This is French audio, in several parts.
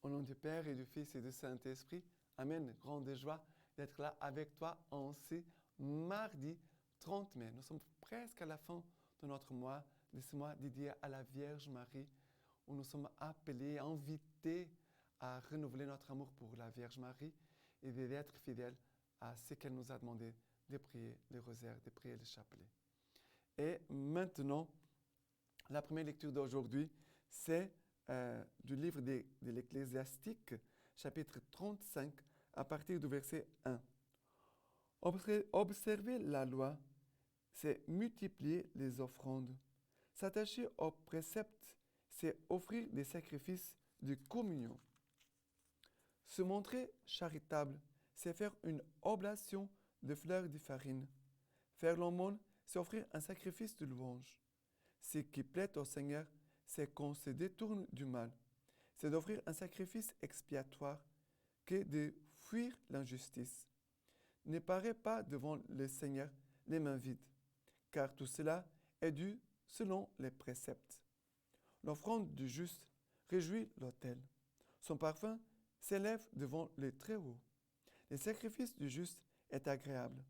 Au nom du Père et du Fils et du Saint-Esprit, Amen. Grande joie d'être là avec toi en ce mardi 30 mai. Nous sommes presque à la fin de notre mois, de ce mois dédié à la Vierge Marie, où nous sommes appelés, invités à renouveler notre amour pour la Vierge Marie et d'être fidèles à ce qu'elle nous a demandé de prier le rosaire, de prier le chapelet. Et maintenant, la première lecture d'aujourd'hui, c'est du livre de l'Ecclésiastique, chapitre 35, à partir du verset 1. Observer la loi, c'est multiplier les offrandes. S'attacher aux préceptes, c'est offrir des sacrifices de communion. Se montrer charitable, c'est faire une oblation de fleurs de farine. Faire l'aumône, c'est offrir un sacrifice de louange. Ce qui plaît au Seigneur, c'est qu'on se détourne du mal. C'est d'offrir un sacrifice expiatoire que de fuir l'injustice. Ne parez pas devant le Seigneur les mains vides, car tout cela est dû selon les préceptes. L'offrande du juste réjouit l'autel. Son parfum s'élève devant le Très-Haut. Le sacrifice du juste est agréable.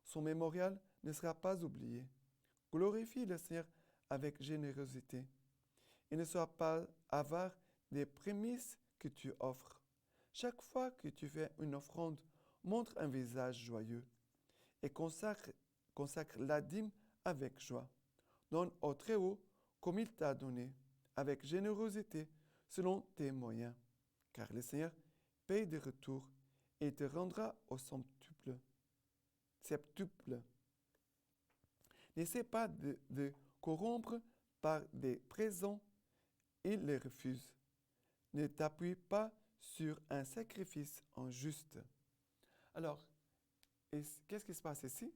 Son mémorial ne sera pas oublié. Glorifie le Seigneur avec générosité. Et ne sois pas avare des prémices que tu offres. Chaque fois que tu fais une offrande, montre un visage joyeux et consacre la dîme avec joie. Donne au Très-Haut comme il t'a donné, avec générosité, selon tes moyens. Car le Seigneur paye de retour et te rendra au septuple. N'essaie pas de corrompre par des présents, il les refuse. Ne t'appuie pas sur un sacrifice injuste. Alors, qu'est-ce qui se passe ici?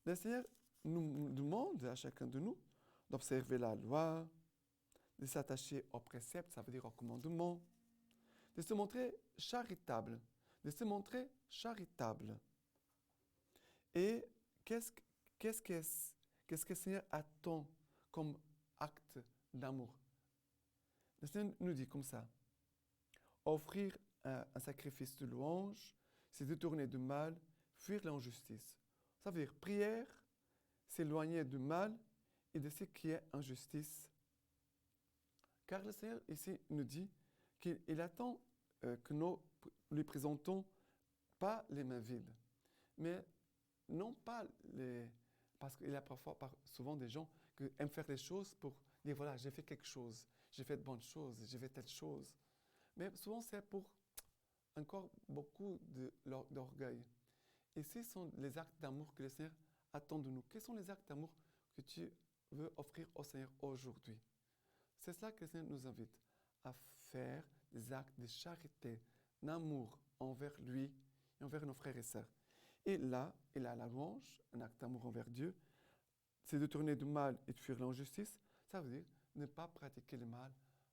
Le Seigneur nous demande à chacun de nous d'observer la loi, de s'attacher aux préceptes, ça veut dire aux commandements, de se montrer charitable, Et qu'est-ce que le Seigneur attend comme acte d'amour? Le Seigneur nous dit comme ça, offrir un sacrifice de louange, se détourner du mal, fuir l'injustice. Ça veut dire prière, s'éloigner du mal et de ce qui est injustice. Car le Seigneur ici nous dit qu'il attend que nous lui présentons pas les mains vides, mais non pas les... Parce qu'il y a souvent des gens qui aiment faire les choses pour dire, voilà, j'ai fait quelque chose, j'ai fait de bonnes choses, j'ai fait telle chose. Mais souvent, c'est pour encore beaucoup d'orgueil. Et ce sont les actes d'amour que le Seigneur attend de nous. Quels sont les actes d'amour que tu veux offrir au Seigneur aujourd'hui? C'est cela que le Seigneur nous invite, à faire des actes de charité, d'amour envers lui et envers nos frères et sœurs. Et là, il a la louange, un acte d'amour envers Dieu, c'est de tourner du mal et de fuir l'injustice. Ça veut dire ne pas pratiquer le mal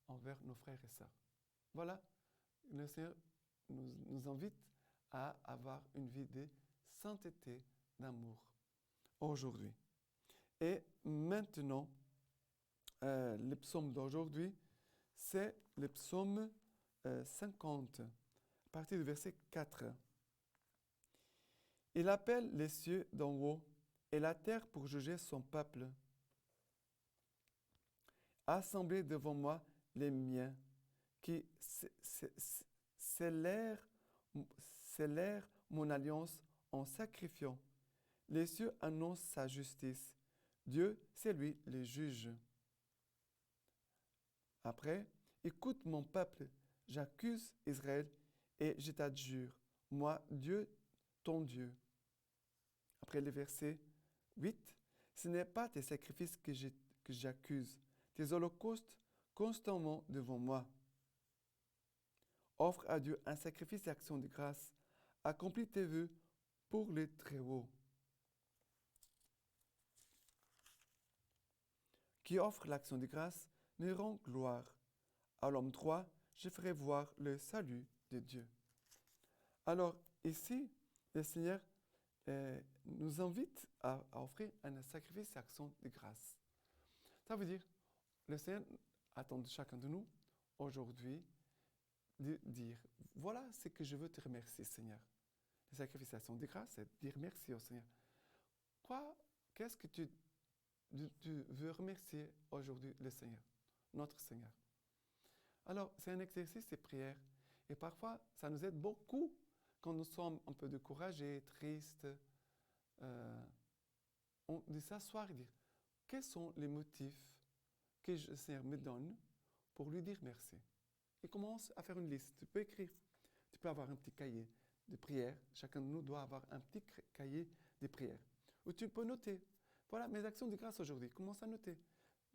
envers nos frères et sœurs. Voilà, le Seigneur nous invite à avoir une vie de sainteté, d'amour aujourd'hui. Et maintenant, le psaume d'aujourd'hui, c'est le psaume 50, à partir du verset 4. Il appelle les cieux d'en haut et la terre pour juger son peuple. Assemblez devant moi les miens, qui scellèrent mon alliance en sacrifiant. Les cieux annoncent sa justice. Dieu, c'est lui le juge. Après, écoute mon peuple, j'accuse Israël et je t'adjure, moi, Dieu, ton Dieu. Après le verset 8, ce n'est pas tes sacrifices que j'accuse, tes holocaustes constamment devant moi. Offre à Dieu un sacrifice d'action de grâce, accomplis tes vœux pour le Très-Haut. Qui offre l'action de grâce me rend gloire. À l'homme droit, je ferai voir le salut de Dieu. Alors, ici, le Seigneur nous invite à offrir un sacrifice d'action de grâce. Ça veut dire, le Seigneur attend de chacun de nous, aujourd'hui, de dire, voilà ce que je veux te remercier, Seigneur. La sacrification de grâce, c'est dire merci au Seigneur. Qu'est-ce que tu veux remercier aujourd'hui le Seigneur, notre Seigneur? Alors, c'est un exercice de prière. Et parfois, ça nous aide beaucoup quand nous sommes un peu découragés, tristes, de s'asseoir et dire, quels sont les motifs que le Seigneur me donne pour lui dire merci? Et commence à faire une liste. Tu peux écrire, tu peux avoir un petit cahier de prières. Chacun de nous doit avoir un petit cahier de prières. Ou tu peux noter, voilà mes actions de grâce aujourd'hui. Commence à noter.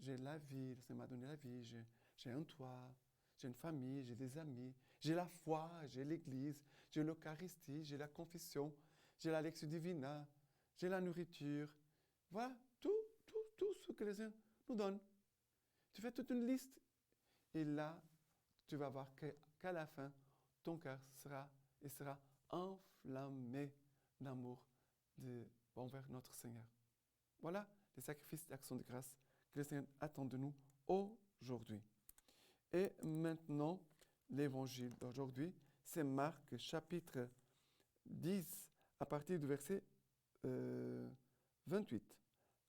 J'ai la vie, le Seigneur m'a donné la vie, j'ai un toit, j'ai une famille, j'ai des amis, j'ai la foi, j'ai l'église, j'ai l'Eucharistie, j'ai la confession, j'ai la lecture divina, j'ai la nourriture. Voilà, tout ce que le Seigneur nous donne. Tu fais toute une liste et là, tu vas voir qu'à la fin, ton cœur sera enflammé d'amour envers notre Seigneur. Voilà les sacrifices d'action de grâce que le Seigneur attend de nous aujourd'hui. Et maintenant, l'évangile d'aujourd'hui, c'est Marc chapitre 10 à partir du verset 28.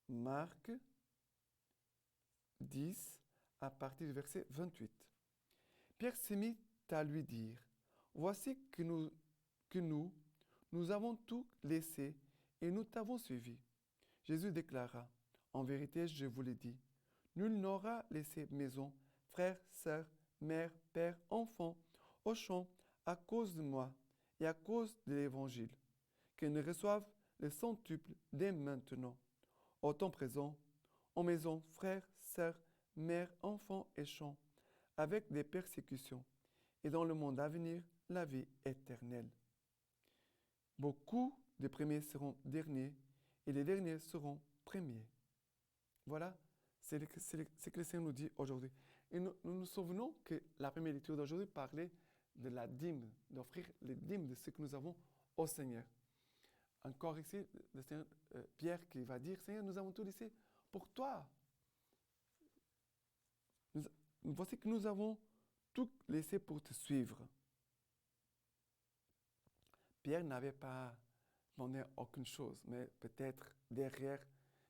Marc 10 à partir du verset 28. Pierre se mit à lui dire, voici que nous avons tout laissé et nous t'avons suivi. Jésus déclara, en vérité, je vous l'ai dit, nul n'aura laissé maison, frères, sœurs, mère, père, enfants, au champ, à cause de moi et à cause de l'Évangile, qu'ils ne reçoivent le centuple dès maintenant, au temps présent, en maison, frères, sœurs, mère, enfants et champs, avec des persécutions, et dans le monde à venir, la vie éternelle. Beaucoup de premiers seront derniers, et les derniers seront premiers. Voilà, c'est ce que le Seigneur nous dit aujourd'hui. Et nous souvenons que la première lecture d'aujourd'hui parlait de la dîme, d'offrir les dîmes de ce que nous avons au Seigneur. Encore ici, le Seigneur, Pierre qui va dire, Seigneur, nous avons tout laissé pour toi. Voici que nous avons tout laissé pour te suivre. Pierre n'avait pas demandé aucune chose, mais peut-être derrière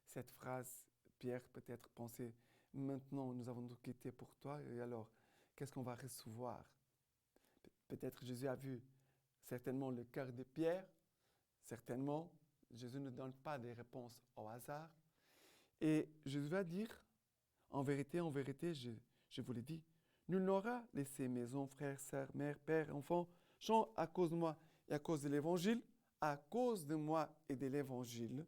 cette phrase, Pierre peut-être pensait, maintenant nous avons tout quitté pour toi, et alors qu'est-ce qu'on va recevoir? Peut-être Jésus a vu certainement le cœur de Pierre, certainement Jésus ne donne pas des réponses au hasard, et Jésus va dire, en vérité, je vous l'ai dit, nul n'aura laissé maison, frères, sœurs, mère, père, enfants, champs à cause de moi et à cause de l'Évangile, à cause de moi et de l'Évangile.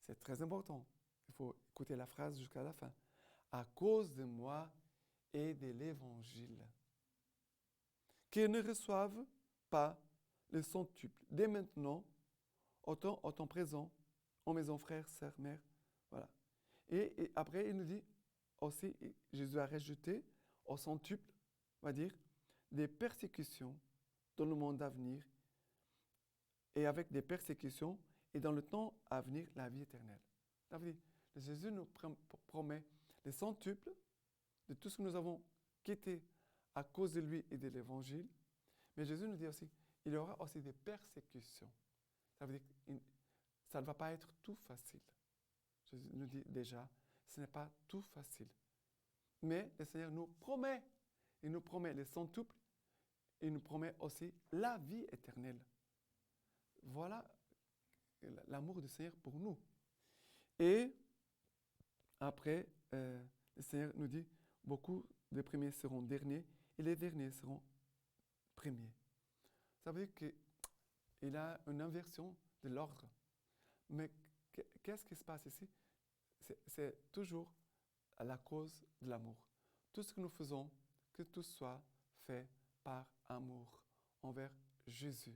C'est très important. Il faut écouter la phrase jusqu'à la fin. À cause de moi et de l'Évangile. Qu'ils ne reçoivent pas le centuple dès maintenant, au temps présent, en maison, frères, sœurs, mères. Voilà. Et après, il nous dit aussi, Jésus a rajouté au centuple, on va dire, des persécutions dans le monde à venir, et avec des persécutions, et dans le temps à venir, la vie éternelle. Ça veut dire, Jésus nous promet le centuple de tout ce que nous avons quitté à cause de lui et de l'Évangile. Mais Jésus nous dit aussi, il y aura aussi des persécutions. Ça veut dire que ça ne va pas être tout facile. Jésus nous dit déjà, ce n'est pas tout facile. Mais le Seigneur nous promet, il nous promet le centuple, et il nous promet aussi la vie éternelle. Voilà l'amour du Seigneur pour nous. Et après, le Seigneur nous dit, beaucoup de premiers seront derniers, et les derniers seront premiers. Ça veut dire qu'il a une inversion de l'ordre. Mais qu'est-ce qui se passe ici? C'est toujours à la cause de l'amour. Tout ce que nous faisons, que tout soit fait par amour envers Jésus,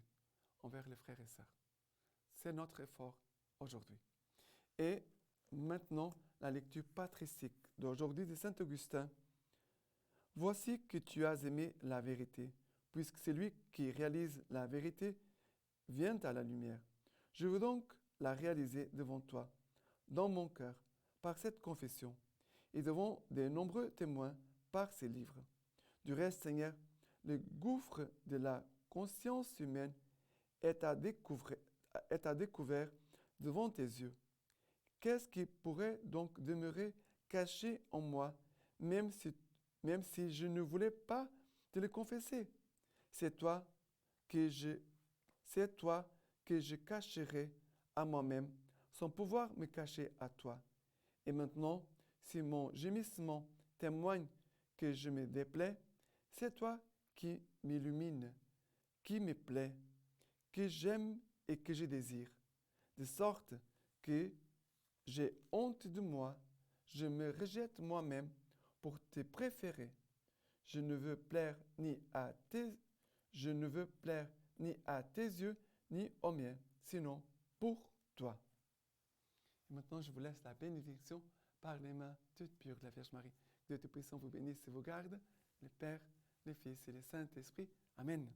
envers les frères et sœurs. C'est notre effort aujourd'hui. Et maintenant, la lecture patristique d'aujourd'hui de Saint Augustin. Voici que tu as aimé la vérité, puisque celui qui réalise la vérité vient à la lumière. Je veux donc la réaliser devant toi, dans mon cœur, par cette confession, et devant de nombreux témoins par ces livres. Du reste, Seigneur, le gouffre de la conscience humaine est à découvert devant tes yeux. Qu'est-ce qui pourrait donc demeurer caché en moi, même si je ne voulais pas te le confesser? C'est toi que je cacherai à moi-même, sans pouvoir me cacher à toi. Et maintenant, si mon gémissement témoigne que je me déplais, c'est toi qui m'illumine, qui me plaît, que j'aime et que je désire, de sorte que j'ai honte de moi, je me rejette moi-même pour te préférer. Je ne veux plaire ni à tes yeux, ni aux miens, sinon pour toi. Et maintenant, je vous laisse la bénédiction par les mains toutes pures de la Vierge Marie. Dieu Tout-Puissant vous bénisse et vous garde, le Père, le Fils et le Saint-Esprit. Amen.